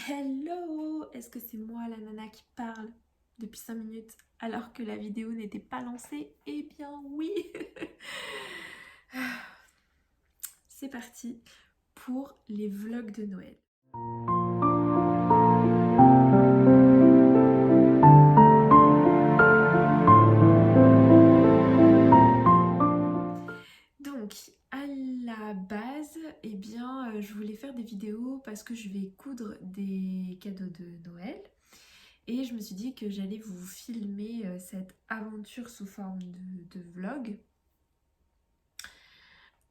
Hello! Est-ce que c'est moi la nana qui parle depuis 5 minutes alors que la vidéo n'était pas lancée? Eh bien oui! C'est parti pour les vlogs de Noël. Donc, à la base, je voulais faire des vidéos parce que je vais coudre des cadeaux de Noël. Et je me suis dit que j'allais vous filmer cette aventure sous forme de vlog.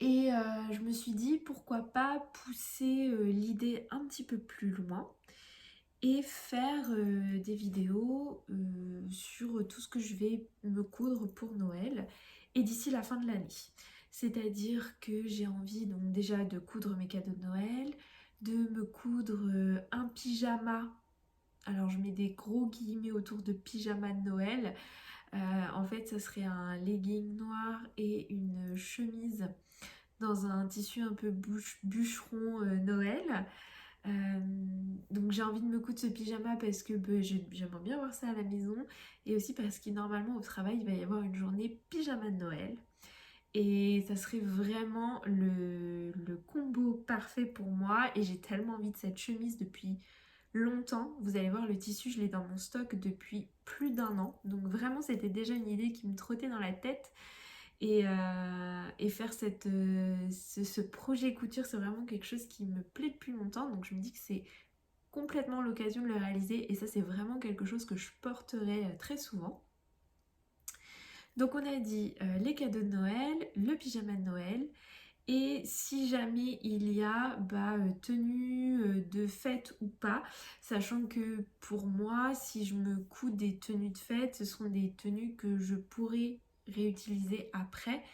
Et je me suis dit pourquoi pas pousser l'idée un petit peu plus loin et faire des vidéos sur tout ce que je vais me coudre pour Noël et d'ici la fin de l'année. C'est-à-dire que j'ai envie donc déjà de coudre mes cadeaux de Noël, de me coudre un pyjama. Alors je mets des gros guillemets autour de pyjama de Noël. En fait, ça serait un legging noir et une chemise dans un tissu un peu bûcheron Noël. Donc j'ai envie de me coudre ce pyjama parce que j'aimerais bien voir ça à la maison et aussi parce que normalement au travail il va y avoir une journée pyjama de Noël et ça serait vraiment le combo parfait pour moi et j'ai tellement envie de cette chemise depuis longtemps. Vous allez voir, le tissu je l'ai dans mon stock depuis plus d'un an, donc vraiment c'était déjà une idée qui me trottait dans la tête. Et faire ce projet couture, c'est vraiment quelque chose qui me plaît depuis longtemps. Donc je me dis que c'est complètement l'occasion de le réaliser. Et ça, c'est vraiment quelque chose que je porterai très souvent. Donc on a dit les cadeaux de Noël, le pyjama de Noël. Et si jamais il y a tenue de fête ou pas, sachant que pour moi, si je me couds des tenues de fête, ce sont des tenues que je pourrais réutiliser après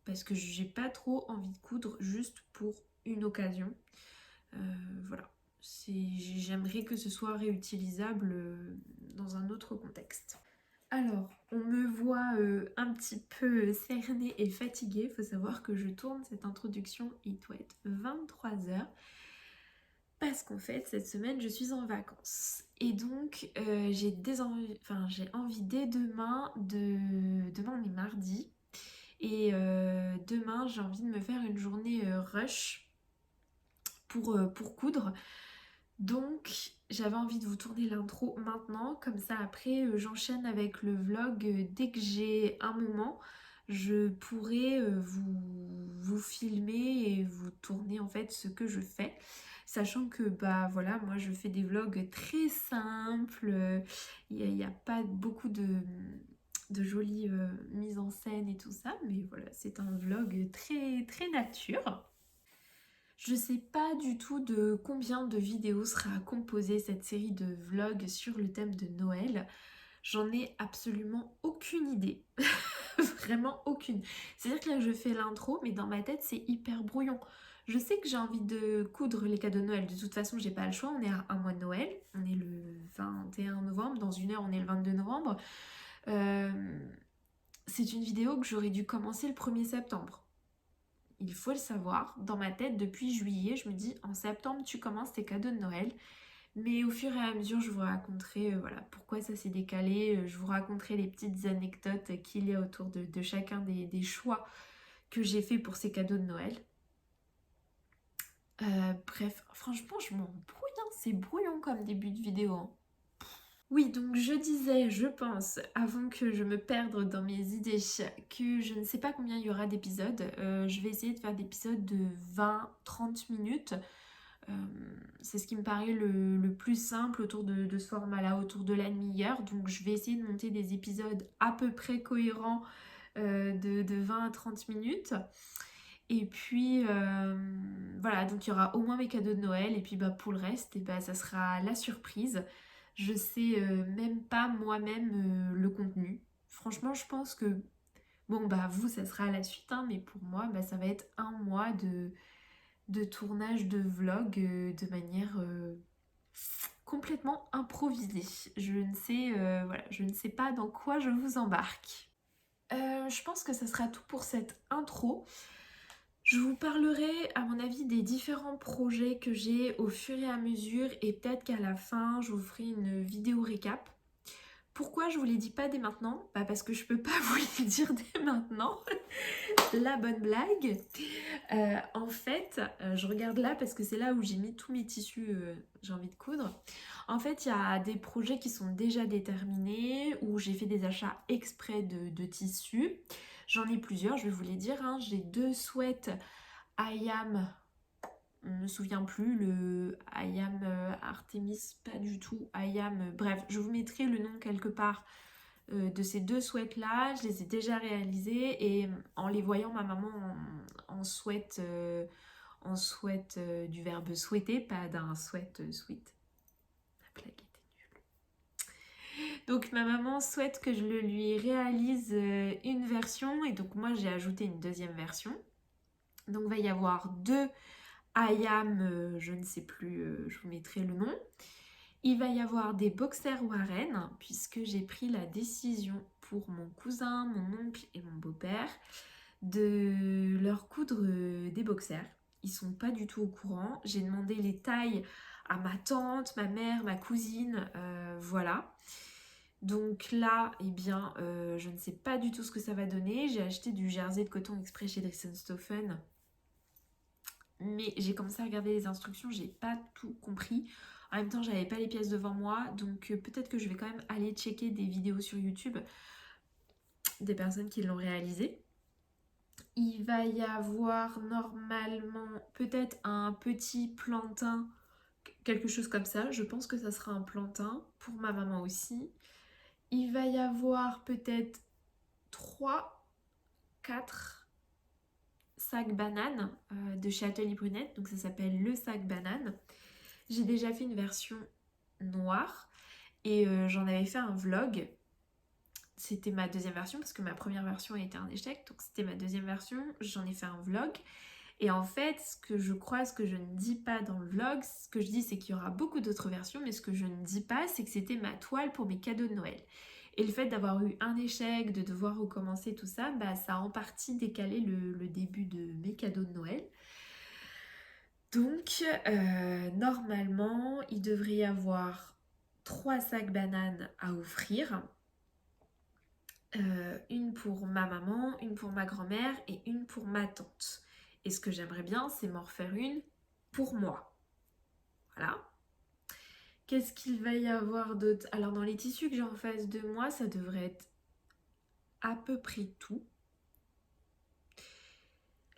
parce que j'ai pas trop envie de coudre juste pour une occasion. Voilà, j'aimerais que ce soit réutilisable dans un autre contexte. Alors, on me voit un petit peu cernée et fatiguée. Il faut savoir que je tourne cette introduction, il doit être 23h. Parce qu'en fait, cette semaine, je suis en vacances. Et donc, j'ai envie dès demain Demain, on est mardi. Et demain, j'ai envie de me faire une journée rush pour coudre. Donc j'avais envie de vous tourner l'intro maintenant, comme ça après j'enchaîne avec le vlog dès que j'ai un moment. Je pourrai vous filmer et vous tourner en fait ce que je fais. Sachant que voilà, moi je fais des vlogs très simples, il n'y a pas beaucoup de jolies mises en scène et tout ça, mais voilà, c'est un vlog très très nature. Je sais pas du tout de combien de vidéos sera composée cette série de vlogs sur le thème de Noël. J'en ai absolument aucune idée. Vraiment aucune. C'est-à-dire que là je fais l'intro, mais dans ma tête c'est hyper brouillon. Je sais que j'ai envie de coudre les cadeaux de Noël. De toute façon, j'ai pas le choix. On est à un mois de Noël. On est le 21 novembre. Dans une heure, on est le 22 novembre. Euh, c'est une vidéo que j'aurais dû commencer le 1er septembre. Il faut le savoir, dans ma tête depuis juillet, je me dis en septembre tu commences tes cadeaux de Noël. Mais au fur et à mesure, je vous raconterai voilà, pourquoi ça s'est décalé. Je vous raconterai les petites anecdotes qu'il y a autour de chacun des choix que j'ai fait pour ces cadeaux de Noël. Bref, franchement, je m'en brouille, hein. C'est brouillon comme début de vidéo, hein. Oui, donc je disais, je pense, avant que je me perde dans mes idées, que je ne sais pas combien il y aura d'épisodes. Je vais essayer de faire des épisodes de 20-30 minutes. Euh, c'est ce qui me paraît le plus simple autour de ce format-là, autour de la demi-heure. Donc je vais essayer de monter des épisodes à peu près cohérents de 20 à 30 minutes. Et puis voilà, donc il y aura au moins mes cadeaux de Noël. Et puis pour le reste, ça sera la surprise. Je sais même pas moi-même le contenu. Franchement, je pense que bon vous, ça sera à la suite, hein, mais pour moi, ça va être un mois de tournage de vlog de manière complètement improvisée. Je ne sais pas dans quoi je vous embarque. Je pense que ça sera tout pour cette intro. Je vous parlerai à mon avis des différents projets que j'ai au fur et à mesure et peut-être qu'à la fin je vous ferai une vidéo récap. Pourquoi je vous les dis pas dès maintenant? Bah parce que je peux pas vous les dire dès maintenant. La bonne blague. En fait, je regarde là parce que c'est là où j'ai mis tous mes tissus, j'ai envie de coudre. En fait, il y a des projets qui sont déjà déterminés, où j'ai fait des achats exprès de tissus. J'en ai plusieurs, je vais vous les dire, hein. J'ai 2 sweats IAM, je me souviens plus, le IAM Artemis, pas du tout, IAM, bref, je vous mettrai le nom quelque part de ces 2 sweats là. Je les ai déjà réalisés et en les voyant ma maman en sweat, du verbe souhaiter, pas d'un sweat sweet. La blague était nulle. Donc ma maman souhaite que je le lui réalise une version et donc moi j'ai ajouté une deuxième version. Donc il va y avoir 2 IAM, je ne sais plus, je vous mettrai le nom. Il va y avoir des boxers Warren, puisque j'ai pris la décision pour mon cousin, mon oncle et mon beau-père de leur coudre des boxers. Ils sont pas du tout au courant. J'ai demandé les tailles à ma tante, ma mère, ma cousine, voilà. Donc là, eh bien, je ne sais pas du tout ce que ça va donner. J'ai acheté du jersey de coton exprès chez Dressenstoffen. Mais j'ai commencé à regarder les instructions, j'ai pas tout compris. En même temps, j'avais pas les pièces devant moi, donc peut-être que je vais quand même aller checker des vidéos sur YouTube des personnes qui l'ont réalisé. Il va y avoir normalement peut-être un petit plantain, quelque chose comme ça. Je pense que ça sera un plantain pour ma maman aussi. Il va y avoir peut-être 3, 4 sacs bananes de chez Atelier Brunette. Donc ça s'appelle le sac banane. J'ai déjà fait une version noire et j'en avais fait un vlog. C'était ma deuxième version parce que ma première version a été un échec, donc c'était ma deuxième version. J'en ai fait un vlog et en fait ce que je crois, ce que je ne dis pas dans le vlog, ce que je dis c'est qu'il y aura beaucoup d'autres versions, mais ce que je ne dis pas c'est que c'était ma toile pour mes cadeaux de Noël. Et le fait d'avoir eu un échec, de devoir recommencer tout ça, bah, ça a en partie décalé le début de mes cadeaux de Noël. Donc, normalement, il devrait y avoir 3 sacs bananes à offrir. Une pour ma maman, une pour ma grand-mère et une pour ma tante. Et ce que j'aimerais bien, c'est m'en refaire une pour moi. Voilà. Qu'est-ce qu'il va y avoir d'autre? Alors, dans les tissus que j'ai en face de moi, ça devrait être à peu près tout.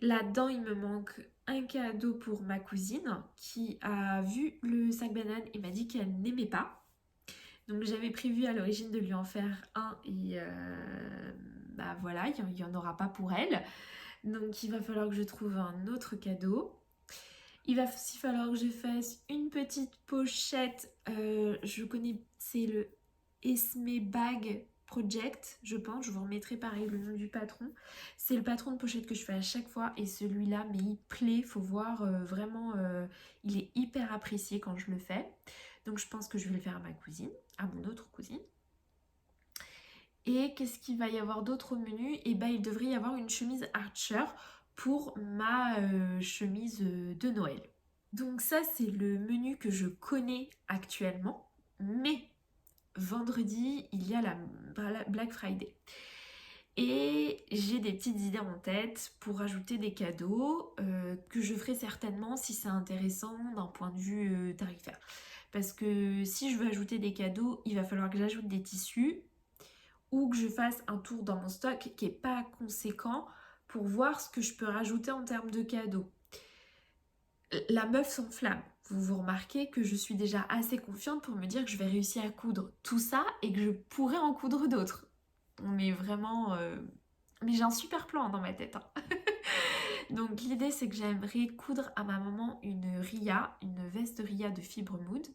Là-dedans, il me manque un cadeau pour ma cousine qui a vu le sac banane et m'a dit qu'elle n'aimait pas. Donc j'avais prévu à l'origine de lui en faire un et bah voilà, il n'y en aura pas pour elle. Donc il va falloir que je trouve un autre cadeau. Il va aussi falloir que je fasse une petite pochette. Je connais, c'est le Esme Bag Project, je pense. Je vous remettrai pareil le nom du patron. C'est le patron de pochette que je fais à chaque fois et celui-là, mais il plaît. Faut voir vraiment, il est hyper apprécié quand je le fais. Donc je pense que je vais le faire à ma cousine, à mon autre cousine. Et qu'est-ce qu'il va y avoir d'autre au menu? Et ben il devrait y avoir une chemise Archer pour ma chemise de Noël. Donc ça c'est le menu que je connais actuellement, mais vendredi il y a la Black Friday. Et j'ai des petites idées en tête pour ajouter des cadeaux que je ferai certainement si c'est intéressant d'un point de vue tarifaire. Parce que si je veux ajouter des cadeaux, il va falloir que j'ajoute des tissus ou que je fasse un tour dans mon stock qui n'est pas conséquent pour voir ce que je peux rajouter en termes de cadeaux. La meuf s'enflamme. Vous remarquez que je suis déjà assez confiante pour me dire que je vais réussir à coudre tout ça et que je pourrais en coudre d'autres. Mais vraiment... Mais j'ai un super plan dans ma tête. Hein. Donc l'idée c'est que j'aimerais coudre à ma maman une Ria, une veste Ria de fibre mood.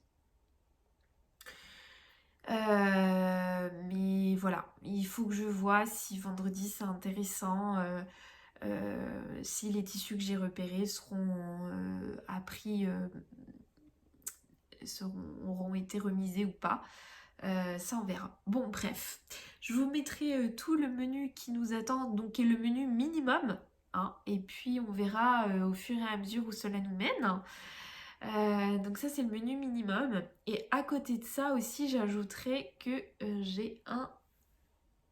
Mais voilà, il faut que je vois si vendredi c'est intéressant, si les tissus que j'ai repérés seront à prix, auront été remisés ou pas. Ça on verra. Bon bref, je vous mettrai tout le menu qui nous attend, donc qui est le menu minimum. hein, et puis on verra au fur et à mesure où cela nous mène. Donc ça c'est le menu minimum. Et à côté de ça aussi, j'ajouterai que j'ai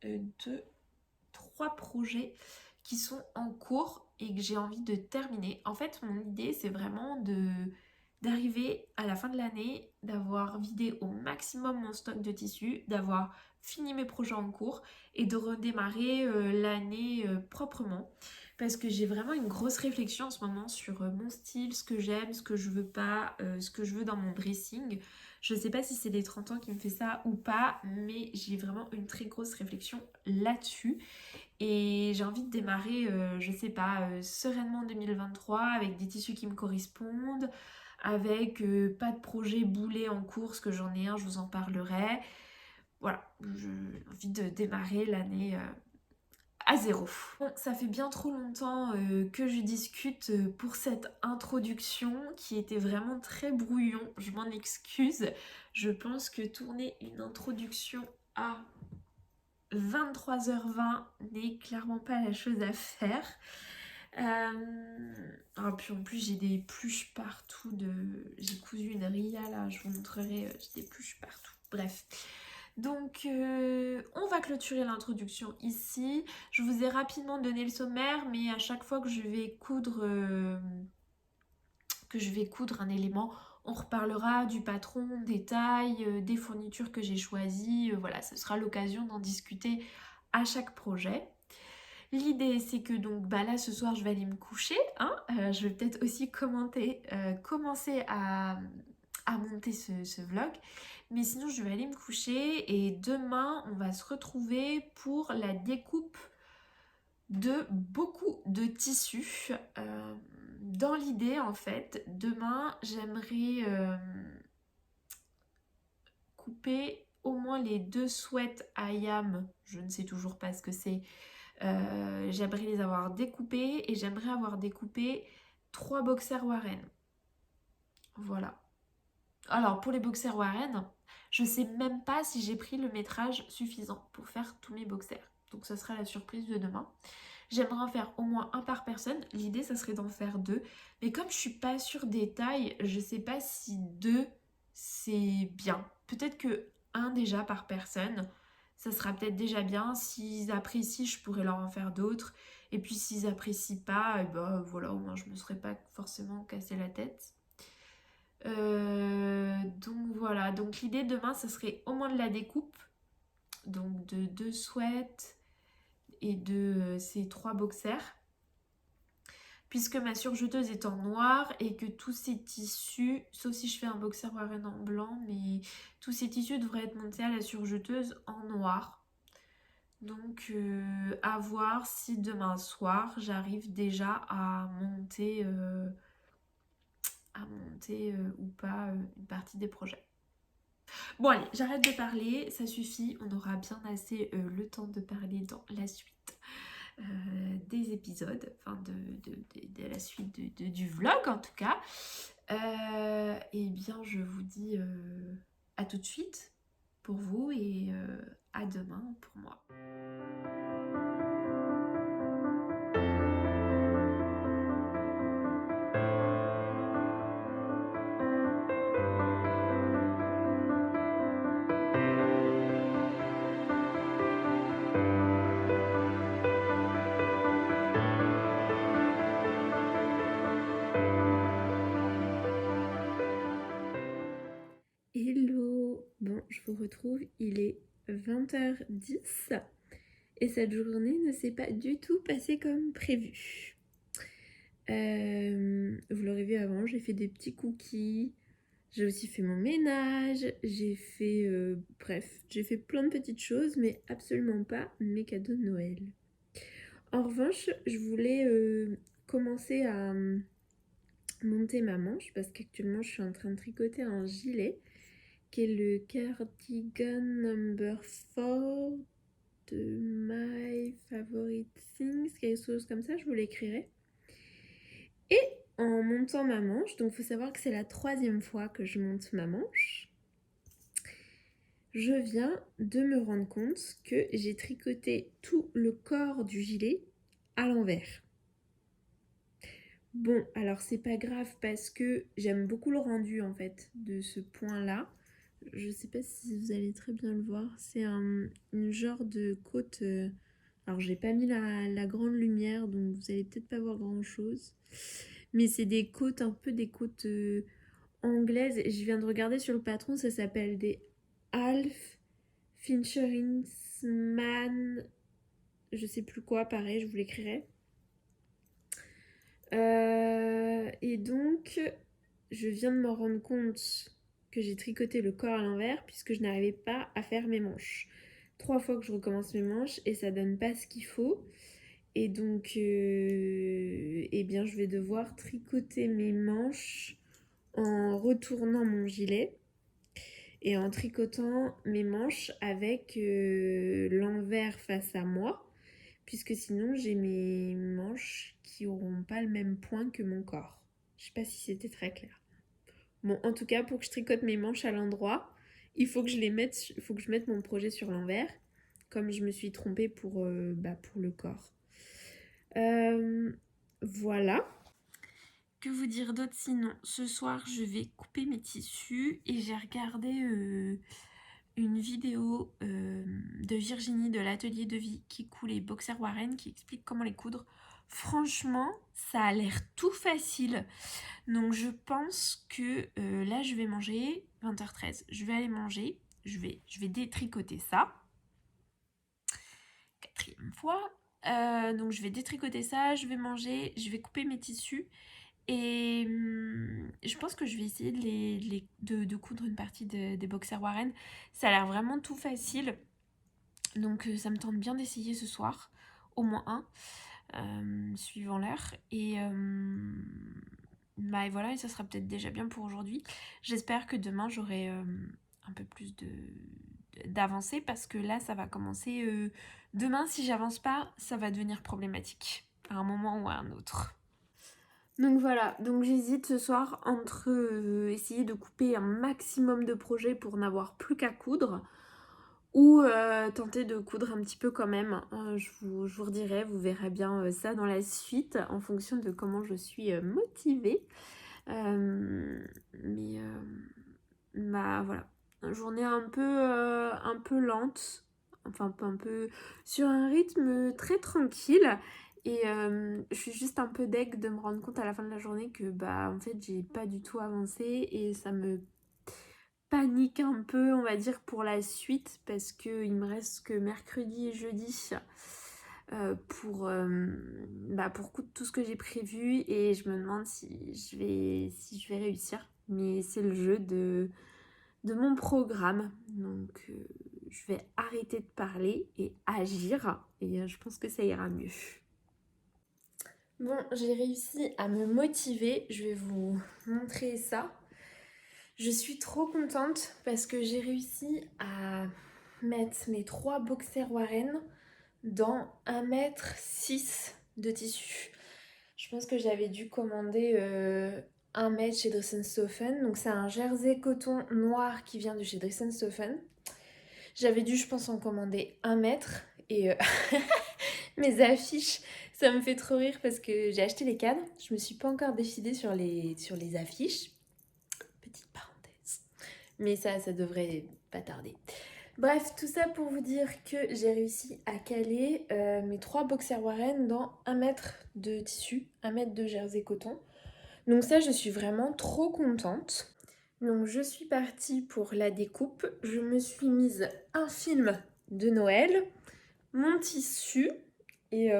2, 3 projets qui sont en cours et que j'ai envie de terminer. En fait, mon idée, c'est vraiment d'arriver à la fin de l'année, d'avoir vidé au maximum mon stock de tissus, d'avoir fini mes projets en cours et de redémarrer l'année proprement. Parce que j'ai vraiment une grosse réflexion en ce moment sur mon style, ce que j'aime, ce que je veux pas, ce que je veux dans mon dressing. Je sais pas si c'est les 30 ans qui me fait ça ou pas, mais j'ai vraiment une très grosse réflexion là-dessus. Et j'ai envie de démarrer, je sais pas, sereinement en 2023 avec des tissus qui me correspondent, avec pas de projet boulet en cours, que j'en ai un, je vous en parlerai. Voilà, j'ai envie de démarrer l'année à zéro. Bon, ça fait bien trop longtemps que je discute pour cette introduction qui était vraiment très brouillon, je m'en excuse. Je pense que tourner une introduction à 23h20 n'est clairement pas la chose à faire. Puis en plus j'ai des pluches partout j'ai cousu une ria là, je vous montrerai, j'ai des pluches partout. Bref. Donc on va clôturer l'introduction ici. Je vous ai rapidement donné le sommaire, mais à chaque fois que je vais coudre un élément, on reparlera du patron, des tailles, des fournitures que j'ai choisies. Voilà, ce sera l'occasion d'en discuter à chaque projet. L'idée c'est que donc là ce soir je vais aller me coucher, hein. Je vais peut-être aussi commencer à monter ce vlog, mais sinon je vais aller me coucher et demain on va se retrouver pour la découpe de beaucoup de tissus. Dans l'idée en fait, demain j'aimerais couper au moins les 2 sweats IAM, je ne sais toujours pas ce que c'est. J'aimerais les avoir découpés et j'aimerais avoir découpé 3 boxers Warren. Voilà. Alors pour les boxers Warren, je sais même pas si j'ai pris le métrage suffisant pour faire tous mes boxers. Donc ça sera la surprise de demain. J'aimerais en faire au moins un par personne. L'idée ça serait d'en faire 2. Mais comme je suis pas sûre des tailles, je sais pas si 2 c'est bien. Peut-être que un déjà par personne, ça sera peut-être déjà bien. S'ils apprécient, je pourrais leur en faire d'autres. Et puis s'ils apprécient pas, et ben voilà, au moins je me serais pas forcément cassé la tête. Donc voilà, donc l'idée demain, ça serait au moins de la découpe. Donc de 2 sweats et de ces 3 boxers. Puisque ma surjeteuse est en noir et que tous ces tissus, sauf si je fais un boxer Warren en blanc, mais tous ces tissus devraient être montés à la surjeteuse en noir. Donc à voir si demain soir j'arrive déjà à monter ou pas une partie des projets. Bon allez, j'arrête de parler, ça suffit, on aura bien assez le temps de parler dans la suite des épisodes, enfin de la suite du vlog en tout cas. Et bien je vous dis à tout de suite pour vous et à demain pour moi. Hello, bon je vous retrouve, il est 20h10 et cette journée ne s'est pas du tout passée comme prévu. Vous l'aurez vu avant, j'ai fait des petits cookies, j'ai aussi fait mon ménage, j'ai fait, bref, j'ai fait plein de petites choses, mais absolument pas mes cadeaux de Noël. En revanche, je voulais commencer à monter ma manche parce qu'actuellement je suis en train de tricoter un gilet qui est le cardigan number 4 de My Favorite Things, quelque chose comme ça, je vous l'écrirai. Et en montant ma manche, donc il faut savoir que c'est la 3e fois que je monte ma manche, je viens de me rendre compte que j'ai tricoté tout le corps du gilet à l'envers. Bon, alors c'est pas grave parce que j'aime beaucoup le rendu en fait de ce point-là. Je sais pas si vous allez très bien le voir. C'est une genre de côte. Alors j'ai pas mis la grande lumière donc vous allez peut-être pas voir grand-chose. Mais c'est des côtes, un peu des côtes anglaises. Et je viens de regarder sur le patron, ça s'appelle des Alf Fincherinsman. Je sais plus quoi, pareil, je vous l'écrirai. Et donc, je viens de me rendre compte que j'ai tricoté le corps à l'envers puisque je n'arrivais pas à faire mes manches. 3 fois que je recommence mes manches et ça donne pas ce qu'il faut. Et donc, eh bien, je vais devoir tricoter mes manches en retournant mon gilet et en tricotant mes manches avec l'envers face à moi, puisque sinon j'ai mes manches qui n'auront pas le même point que mon corps. Je sais pas si c'était très clair. Bon, en tout cas, pour que je tricote mes manches à l'endroit, il faut que je mette mon projet sur l'envers, comme je me suis trompée pour le corps. Voilà. Que vous dire d'autre sinon? Ce soir, je vais couper mes tissus et j'ai regardé une vidéo de Virginie de l'atelier de vie qui coud les boxers Warren qui explique comment les coudre. Franchement, ça a l'air tout facile. Donc je pense que là, je vais manger 20h13. Je vais aller manger. Je vais détricoter ça. 4e fois. Donc je vais détricoter ça, je vais manger, je vais couper mes tissus. Et je pense que je vais essayer de coudre une partie des boxers Warren. Ça a l'air vraiment tout facile. Donc ça me tente bien d'essayer ce soir. Au moins un, suivant l'heure. Et voilà, et ça sera peut-être déjà bien pour aujourd'hui. J'espère que demain j'aurai un peu plus d'avancée parce que là ça va commencer. Demain, si j'avance pas, ça va devenir problématique à un moment ou à un autre. Donc voilà, donc j'hésite ce soir entre essayer de couper un maximum de projets pour n'avoir plus qu'à coudre ou tenter de coudre un petit peu quand même. Je vous redirai, vous verrez bien ça dans la suite en fonction de comment je suis motivée. Voilà, une journée un peu lente, enfin un peu sur un rythme très tranquille. Et je suis juste un peu deg de me rendre compte à la fin de la journée que en fait j'ai pas du tout avancé et ça me panique un peu on va dire pour la suite parce que il me reste que mercredi et jeudi pour coudre tout ce que j'ai prévu et je me demande si je vais réussir. Mais c'est le jeu de mon programme. Donc je vais arrêter de parler et agir et je pense que ça ira mieux. Bon, j'ai réussi à me motiver, je vais vous montrer ça. Je suis trop contente parce que j'ai réussi à mettre mes 3 boxers Warren dans 1,6 m de tissu. Je pense que j'avais dû commander 1 m chez Dressenstoffen. Donc c'est un jersey coton noir qui vient de chez Dressenstoffen. J'avais dû, je pense, en commander 1 m. Et mes affiches, ça me fait trop rire parce que j'ai acheté les cadres. Je me suis pas encore décidée sur les affiches. Petite parenthèse. Mais ça devrait pas tarder. Bref, tout ça pour vous dire que j'ai réussi à caler mes 3 boxers Warren dans 1 m de tissu, 1 m de jersey coton. Donc ça, je suis vraiment trop contente. Donc je suis partie pour la découpe. Je me suis mise un film de Noël, mon tissu et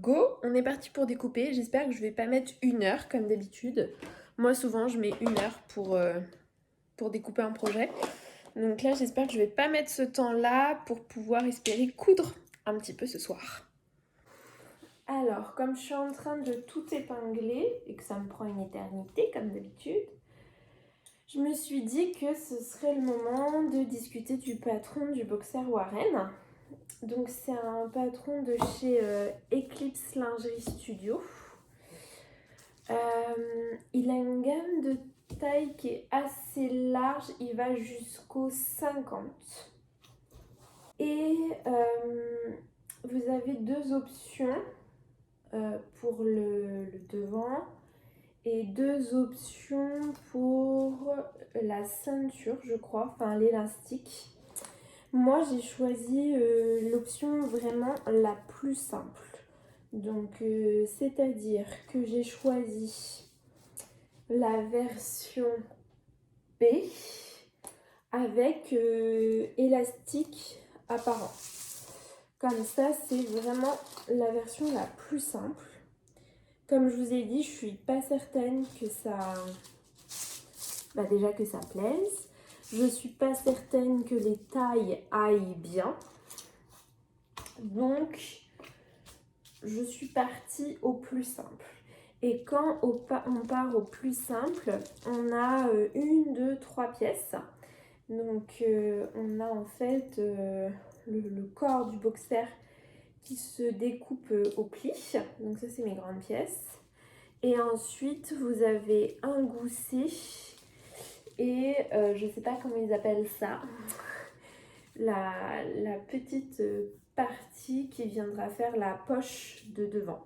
go, on est parti pour découper. J'espère que je vais pas mettre 1 heure comme d'habitude. Moi souvent je mets 1 heure pour découper un projet. Donc là j'espère que je vais pas mettre ce temps-là pour pouvoir espérer coudre un petit peu ce soir. Alors comme je suis en train de tout épingler et que ça me prend une éternité comme d'habitude, je me suis dit que ce serait le moment de discuter du patron du boxer Warren. Donc c'est un patron de chez Eclipse Lingerie Studio. Il a une gamme de taille qui est assez large, il va jusqu'au 50. Et vous avez 2 options pour le devant. et 2 options pour la ceinture, je crois, enfin l'élastique. Moi, j'ai choisi l'option vraiment la plus simple. Donc, c'est-à-dire que j'ai choisi la version B avec élastique apparent. Comme ça, c'est vraiment la version la plus simple. Comme je vous ai dit, je suis pas certaine que ça... déjà que ça plaise. Je suis pas certaine que les tailles aillent bien. Donc, je suis partie au plus simple. Et quand on part au plus simple, on a 1, 2, 3 pièces. Donc, on a en fait le corps du boxer qui se découpe au pli. Donc, ça, c'est mes grandes pièces. Et ensuite, vous avez un gousset et je ne sais pas comment ils appellent ça. La petite partie qui viendra faire la poche de devant.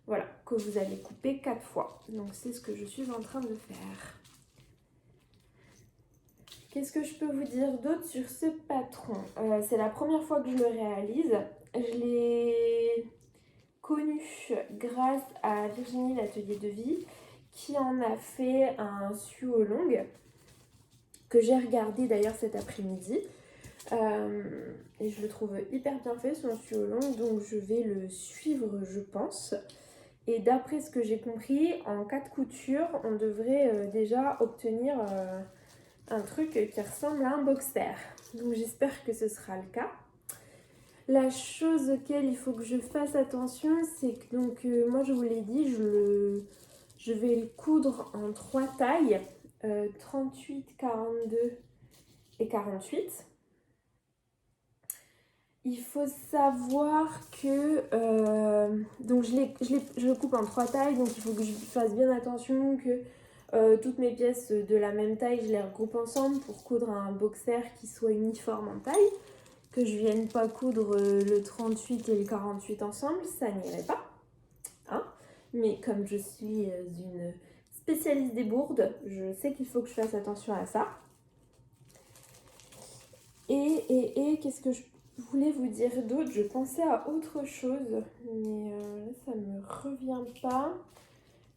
Voilà, que vous allez couper 4 fois. Donc c'est ce que je suis en train de faire. Qu'est-ce que je peux vous dire d'autre sur ce patron? C'est la première fois que je le réalise. Je l'ai connu grâce à Virginie, l'atelier de vie, qui en a fait un suo long que j'ai regardé d'ailleurs cet après-midi. Et je le trouve hyper bien fait son suo long, donc je vais le suivre, je pense. Et d'après ce que j'ai compris, en 4 coutures, on devrait déjà obtenir un truc qui ressemble à un boxer. Donc j'espère que ce sera le cas. La chose auquel il faut que je fasse attention, c'est que donc moi je vous l'ai dit, je vais le coudre en 3 tailles, 38, 42 et 48. Il faut savoir que donc je le coupe en 3 tailles, donc il faut que je fasse bien attention que toutes mes pièces de la même taille, je les regroupe ensemble pour coudre un boxer qui soit uniforme en taille. Que je vienne pas coudre le 38 et le 48 ensemble, ça n'irait pas. Hein, mais comme je suis une spécialiste des bourdes, je sais qu'il faut que je fasse attention à ça. Et qu'est-ce que je voulais vous dire d'autre? Je pensais à autre chose, mais là ça me revient pas.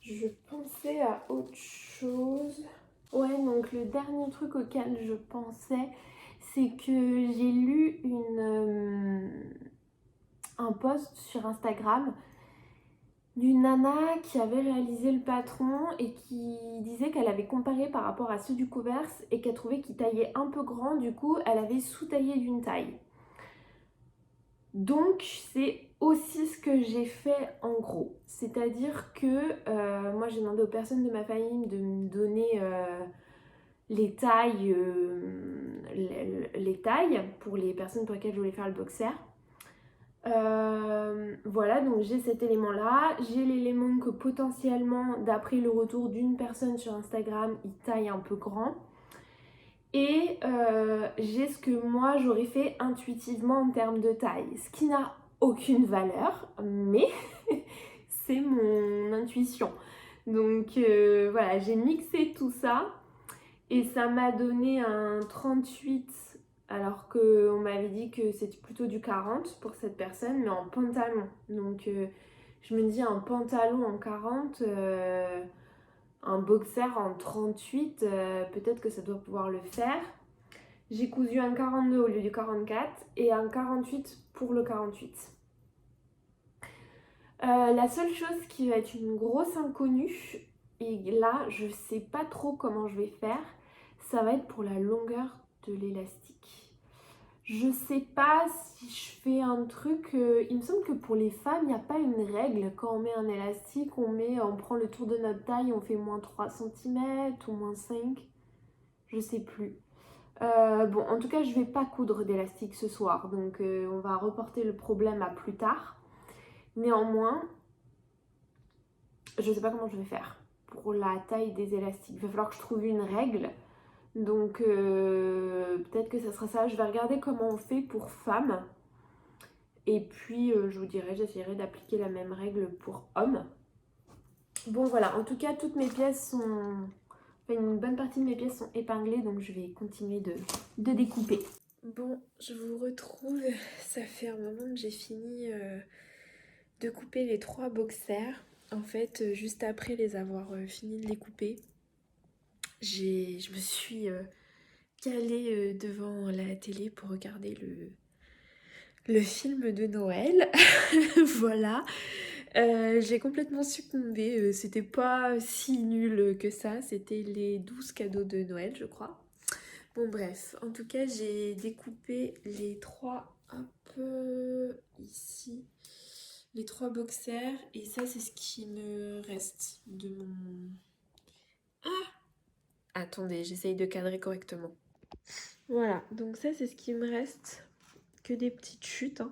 Je pensais à autre chose. Ouais, donc le dernier truc auquel je pensais, c'est que j'ai lu un post sur Instagram d'une nana qui avait réalisé le patron et qui disait qu'elle avait comparé par rapport à ceux du commerce et qu'elle trouvait qu'il taillait un peu grand, du coup elle avait sous-taillé d'une taille. Donc c'est aussi ce que j'ai fait en gros, c'est-à-dire que moi j'ai demandé aux personnes de ma famille de me donner les tailles pour les personnes pour lesquelles je voulais faire le boxer. Voilà, donc j'ai cet élément là, j'ai l'élément que potentiellement d'après le retour d'une personne sur Instagram il taille un peu grand et j'ai ce que moi j'aurais fait intuitivement en termes de taille, ce qui n'a aucune valeur mais c'est mon intuition. Donc voilà, j'ai mixé tout ça et ça m'a donné un 38 alors qu'on m'avait dit que c'était plutôt du 40 pour cette personne, mais en pantalon. Donc je me dis un pantalon en 40, un boxer en 38, peut-être que ça doit pouvoir le faire. J'ai cousu un 42 au lieu du 44 et un 48 pour le 48. La seule chose qui va être une grosse inconnue, et là je sais pas trop comment je vais faire, ça va être pour la longueur de l'élastique. Je sais pas si je fais un truc, il me semble que pour les femmes il n'y a pas une règle, quand on met un élastique on prend le tour de notre taille, on fait moins 3 cm ou moins 5, je sais plus. Bon en tout cas je vais pas coudre d'élastique ce soir, donc on va reporter le problème à plus tard. Néanmoins, je sais pas comment je vais faire pour la taille des élastiques. Il va falloir que je trouve une règle. Donc peut-être que ça sera ça. Je vais regarder comment on fait pour femmes. Et puis je vous dirai, j'essaierai d'appliquer la même règle pour hommes. Bon voilà, en tout cas toutes mes pièces sont... Enfin, une bonne partie de mes pièces sont épinglées, donc je vais continuer de découper. Bon, je vous retrouve, ça fait un moment que j'ai fini de couper les 3 boxers. En fait, juste après les avoir fini de les couper, je me suis calée devant la télé pour regarder le film de Noël. Voilà. J'ai complètement succombé. C'était pas si nul que ça. C'était les 12 cadeaux de Noël, je crois. Bon, bref. En tout cas, j'ai découpé les 3 un peu ici. Les 3 boxers. Et ça, c'est ce qui me reste de mon... Attendez, j'essaye de cadrer correctement. Voilà. Donc ça, c'est ce qui me reste. Que des petites chutes, hein.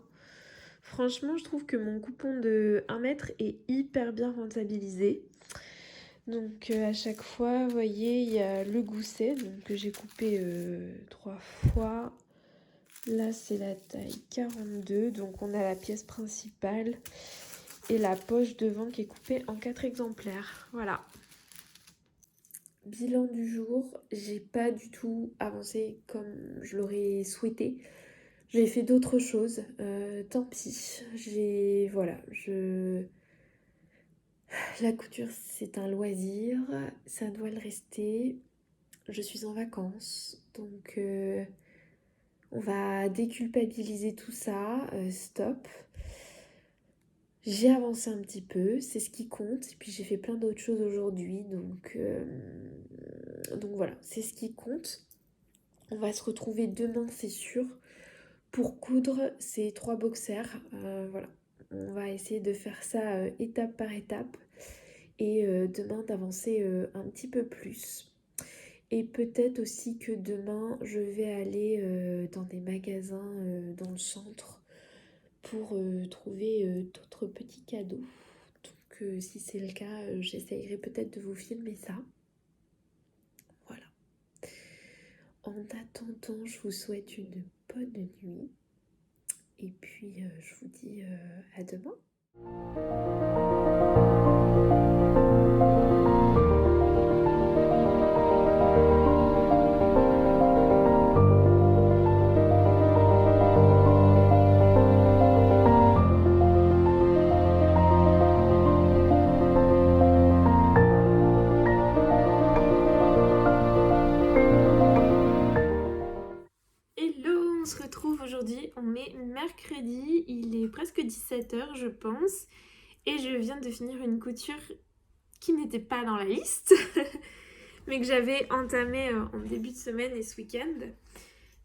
Franchement, je trouve que mon coupon de 1 mètre est hyper bien rentabilisé. Donc à chaque fois, vous voyez, il y a le gousset donc, que j'ai coupé 3 fois. Là, c'est la taille 42. Donc on a la pièce principale et la poche devant qui est coupée en 4 exemplaires. Voilà. Bilan du jour, j'ai pas du tout avancé comme je l'aurais souhaité. J'ai fait d'autres choses, tant pis. La couture, c'est un loisir, ça doit le rester. Je suis en vacances, donc on va déculpabiliser tout ça, stop. J'ai avancé un petit peu, c'est ce qui compte, et puis j'ai fait plein d'autres choses aujourd'hui, donc voilà, c'est ce qui compte. On va se retrouver demain, c'est sûr, pour coudre ces 3 boxers. Voilà, on va essayer de faire ça étape par étape et demain d'avancer un petit peu plus. Et peut-être aussi que demain, je vais aller dans des magasins dans le centre pour trouver d'autres petits cadeaux. Donc si c'est le cas, j'essayerai peut-être de vous filmer ça. Voilà. En attendant, je vous souhaite une bonne nuit. Et puis, je vous dis à demain. Hello, on se retrouve aujourd'hui, on est mercredi, il est presque 17h je pense, et je viens de finir une couture qui n'était pas dans la liste, mais que j'avais entamée en début de semaine et ce week-end.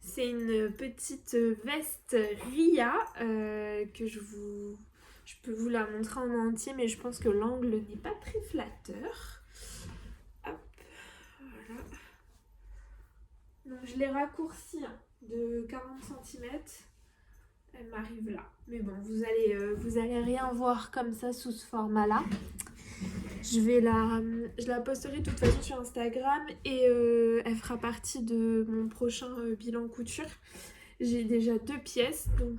C'est une petite veste Ria que je peux vous la montrer en entier, mais je pense que l'angle n'est pas très flatteur. Hop, voilà. Donc je l'ai raccourcie de 40 cm. Elle m'arrive là. Mais bon, vous allez rien voir comme ça sous ce format-là. Je la posterai de toute façon sur Instagram et elle fera partie de mon prochain bilan couture. J'ai déjà 2 pièces, donc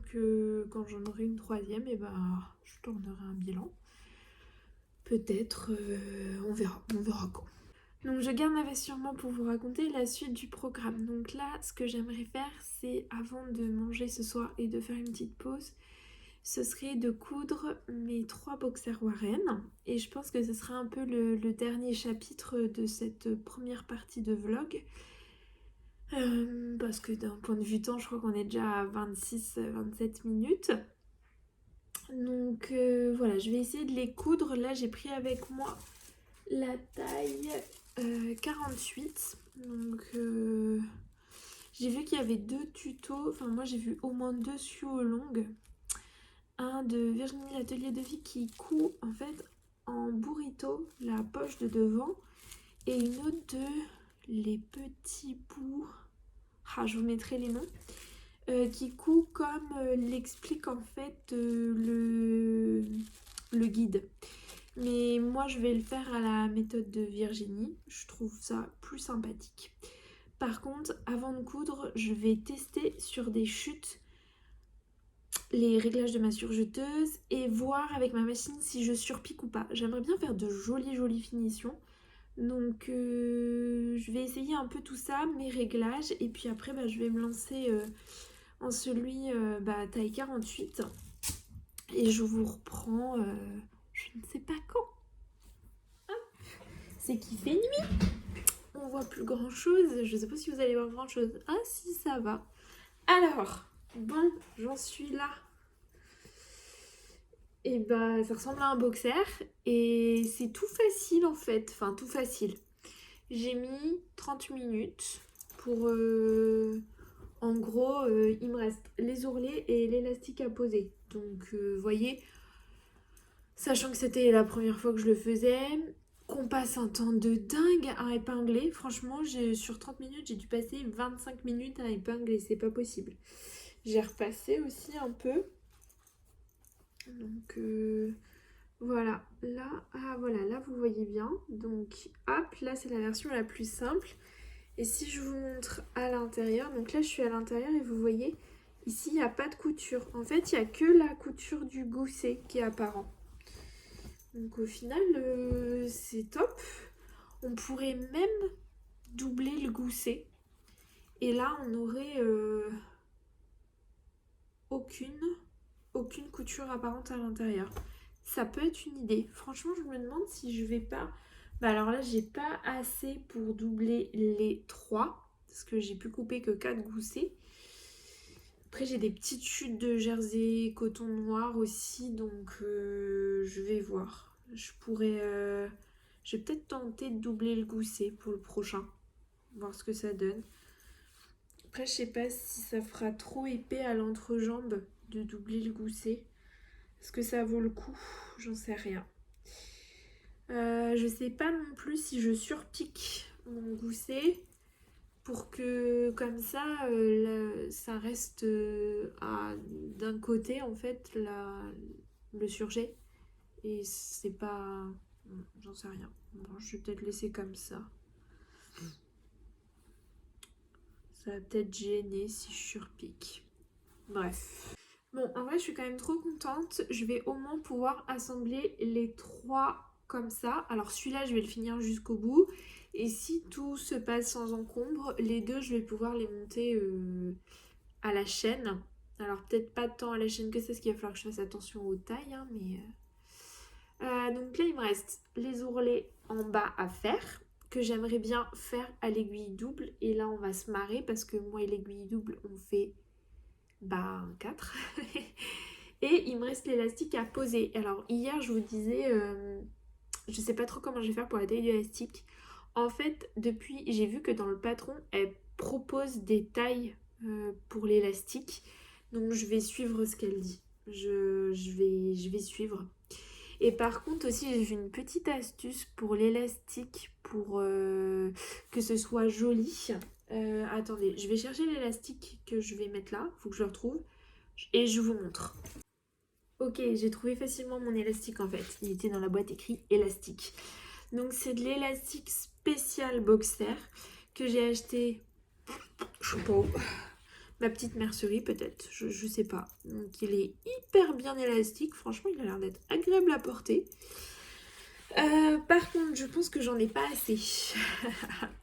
quand j'en aurai une 3e, et je tournerai un bilan. Peut-être, on verra quand. Donc je garde ma veste sur moi pour vous raconter la suite du programme. Donc là, ce que j'aimerais faire, c'est avant de manger ce soir et de faire une petite pause, ce serait de coudre mes 3 boxers Warren. Et je pense que ce sera un peu le dernier chapitre de cette première partie de vlog. Parce que d'un point de vue temps, je crois qu'on est déjà à 26-27 minutes. Donc voilà, je vais essayer de les coudre. Là, j'ai pris avec moi la taille 48. Donc j'ai vu qu'il y avait 2 tutos. Enfin, moi, j'ai vu au moins 2 suos longues. Un de Virginie l'Atelier de Vie qui coud en fait en burrito la poche de devant. Et une autre de Les Petits Bouts. Je vous mettrai les noms. Qui coud comme l'explique en fait le guide. Mais moi je vais le faire à la méthode de Virginie, je trouve ça plus sympathique. Par contre, avant de coudre, je vais tester sur des chutes les réglages de ma surjeteuse et voir avec ma machine si je surpique ou pas. J'aimerais bien faire de jolies finitions. Donc je vais essayer un peu tout ça, mes réglages, et puis après je vais me lancer en celui taille 48 et je vous reprends je ne sais pas quand. C'est qu'il fait nuit, on voit plus grand chose, je sais pas si vous allez voir grand chose. Ah si, ça va. Alors, bon, j'en suis là. Et ça ressemble à un boxer et c'est tout facile en fait, enfin tout facile. J'ai mis 30 minutes pour... en gros, il me reste les ourlets et l'élastique à poser. Donc, vous voyez, sachant que c'était la première fois que je le faisais, qu'on passe un temps de dingue à épingler. Franchement, sur 30 minutes, j'ai dû passer 25 minutes à épingler. C'est pas possible. J'ai repassé aussi un peu. Donc, voilà. Voilà, là, vous voyez bien. Donc, hop, là, c'est la version la plus simple. Et si je vous montre à l'intérieur, donc là je suis à l'intérieur et vous voyez, ici il n'y a pas de couture. En fait, il n'y a que la couture du gousset qui est apparent. Donc au final, c'est top. On pourrait même doubler le gousset. Et là, on n'aurait aucune couture apparente à l'intérieur. Ça peut être une idée. Franchement, je me demande si je vais pas... alors là, j'ai pas assez pour doubler les 3. Parce que j'ai pu couper que 4 goussets. Après, j'ai des petites chutes de jersey coton noir aussi. Donc, je vais voir. Je vais peut-être tenter de doubler le gousset pour le prochain. Voir ce que ça donne. Après, je sais pas si ça fera trop épais à l'entrejambe de doubler le gousset. Est-ce que ça vaut le coup? J'en sais rien. Je sais pas non plus si je surpique mon gousset pour que comme ça ça reste d'un côté en fait le surjet et c'est pas... J'en sais rien. Bon, je vais peut-être laisser comme ça. Ça va peut-être gêner si je surpique. Bref. Bon, en vrai, je suis quand même trop contente. Je vais au moins pouvoir assembler les 3 comme ça. Alors celui-là, je vais le finir jusqu'au bout. Et si tout se passe sans encombre, les deux, je vais pouvoir les monter à la chaîne. Alors peut-être pas tant à la chaîne que ça, parce qu'il va falloir que je fasse attention aux tailles. Hein, mais donc là, il me reste les ourlets en bas à faire, que j'aimerais bien faire à l'aiguille double. Et là, on va se marrer, parce que moi et l'aiguille double, on fait... 4. Et il me reste l'élastique à poser. Alors hier je vous disais, je sais pas trop comment je vais faire pour la taille de l'élastique. En fait, depuis, j'ai vu que dans le patron, elle propose des tailles pour l'élastique. Donc je vais suivre ce qu'elle dit. Je vais suivre. Et par contre aussi, j'ai vu une petite astuce pour l'élastique pour que ce soit joli. Attendez, je vais chercher l'élastique que je vais mettre là. Faut que je le retrouve. Et je vous montre. Ok, j'ai trouvé facilement mon élastique en fait. Il était dans la boîte écrit élastique. Donc c'est de l'élastique spécial boxer que j'ai acheté, je sais pas, ma petite mercerie peut-être, je sais pas. Donc il est hyper bien élastique, franchement il a l'air d'être agréable à porter. Par contre je pense que j'en ai pas assez.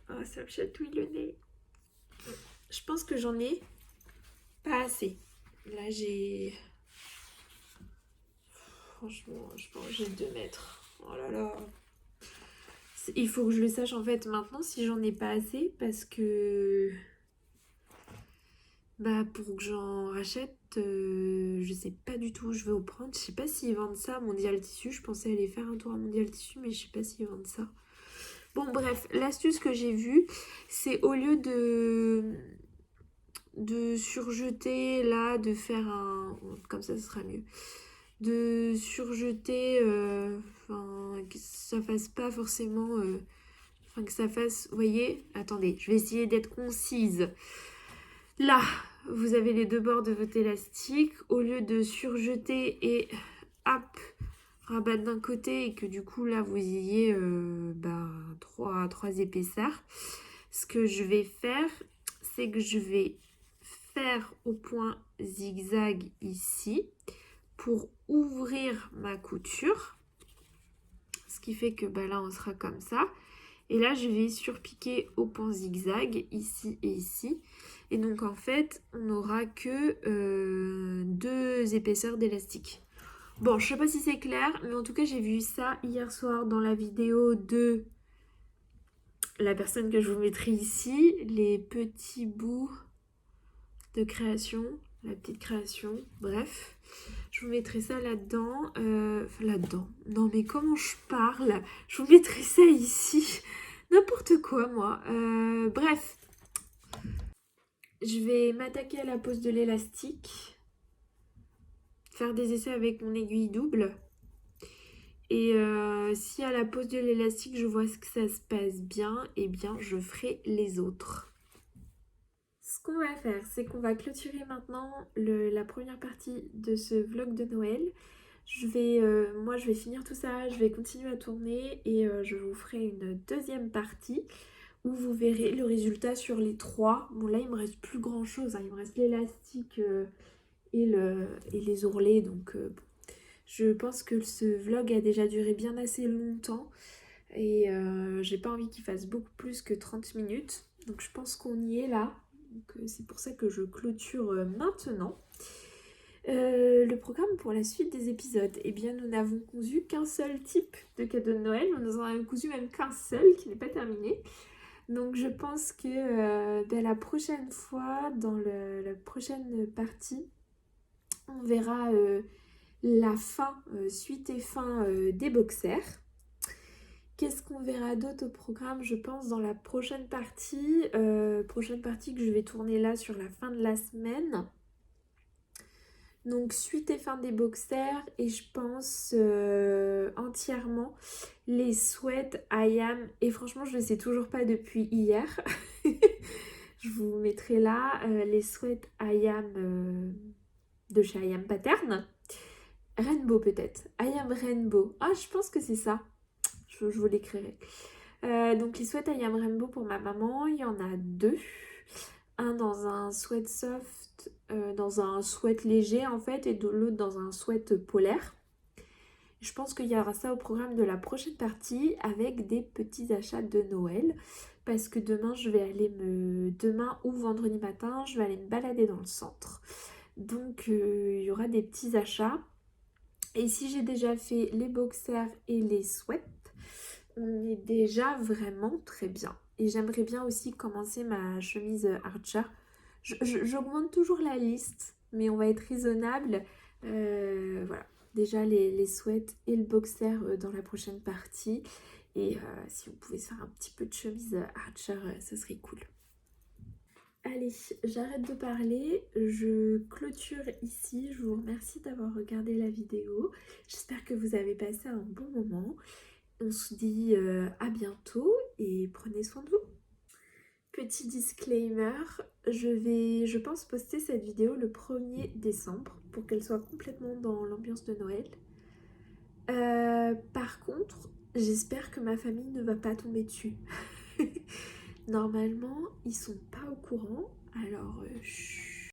Oh, ça me chatouille le nez. Je pense que j'en ai pas assez. Là j'ai... Franchement, je pense que j'ai 2 mètres. Oh là là. Il faut que je le sache en fait maintenant si j'en ai pas assez parce que... pour que j'en rachète, je sais pas du tout où je vais au prendre. Je sais pas s'ils vendent ça à Mondial Tissu. Je pensais aller faire un tour à Mondial Tissu, mais je sais pas s'ils vendent ça. Bon bref, l'astuce que j'ai vue, c'est au lieu de surjeter là, de faire un... Comme ça, ce sera mieux. De surjeter, que ça fasse pas forcément... que ça fasse... Vous voyez? Attendez, je vais essayer d'être concise. Là, vous avez les 2 bords de votre élastique. Au lieu de surjeter et hop, rabattre d'un côté et que du coup là vous ayez 3 épaisseurs, ce que je vais faire, c'est que je vais faire au point zigzag ici pour ouvrir ma couture. Ce qui fait que là on sera comme ça. Et là je vais surpiquer au point zigzag ici et ici. Et donc en fait on n'aura que 2 épaisseurs d'élastique. Bon, je sais pas si c'est clair, mais en tout cas j'ai vu ça hier soir dans la vidéo de la personne que je vous mettrai ici, les petits bouts de création, la petite création, bref. Je vous mettrai ça là-dedans. Là-dedans. Non mais comment je parle? Je vous mettrai ça ici. N'importe quoi moi. Bref. Je vais m'attaquer à la pose de l'élastique. Faire des essais avec mon aiguille double. Et si à la pose de l'élastique je vois que ça se passe bien, eh bien je ferai les autres. Ce qu'on va faire, c'est qu'on va clôturer maintenant la première partie de ce vlog de Noël. Moi je vais finir tout ça, je vais continuer à tourner et je vous ferai une deuxième partie où vous verrez le résultat sur les 3. Bon là il me reste plus grand chose, hein. Il me reste l'élastique et les ourlets, donc bon. Je pense que ce vlog a déjà duré bien assez longtemps et j'ai pas envie qu'il fasse beaucoup plus que 30 minutes. Donc je pense qu'on y est là. Donc c'est pour ça que je clôture maintenant. Le programme pour la suite des épisodes, eh bien nous n'avons cousu qu'un seul type de cadeau de Noël. Nous en avons cousu même qu'un seul qui n'est pas terminé. Donc je pense que la prochaine fois, dans la prochaine partie, on verra la fin, suite et fin des boxers. Qu'est-ce qu'on verra d'autre au programme, je pense, dans la prochaine partie que je vais tourner là sur la fin de la semaine. Donc suite et fin des boxers et je pense entièrement les sweats IAM. Et franchement je ne sais toujours pas depuis hier. Je vous mettrai là les sweats IAM de chez IAM Pattern. Rainbow peut-être. IAM Rainbow. Ah je pense que c'est ça. Je vous l'écrirai. Donc les sweats IAM Rainbow pour ma maman, il y en a 2. Un dans un sweat soft, dans un sweat léger en fait, et l'autre dans un sweat polaire. Je pense qu'il y aura ça au programme de la prochaine partie avec des petits achats de Noël. Parce que demain, demain ou vendredi matin, je vais aller me balader dans le centre. Donc il y aura des petits achats. Et si j'ai déjà fait les boxers et les sweats, on est déjà vraiment très bien. Et j'aimerais bien aussi commencer ma chemise Archer. J'augmente toujours la liste, mais on va être raisonnable. Voilà, déjà les sweats et le boxer dans la prochaine partie. Et si on pouvait se faire un petit peu de chemise Archer, ça serait cool. Allez, j'arrête de parler, je clôture ici. Je vous remercie d'avoir regardé la vidéo. J'espère que vous avez passé un bon moment. On se dit à bientôt et prenez soin de vous. Petit disclaimer, je pense poster cette vidéo le 1er décembre pour qu'elle soit complètement dans l'ambiance de Noël. Par contre, j'espère que ma famille ne va pas tomber dessus. Normalement, ils sont pas au courant, alors chut.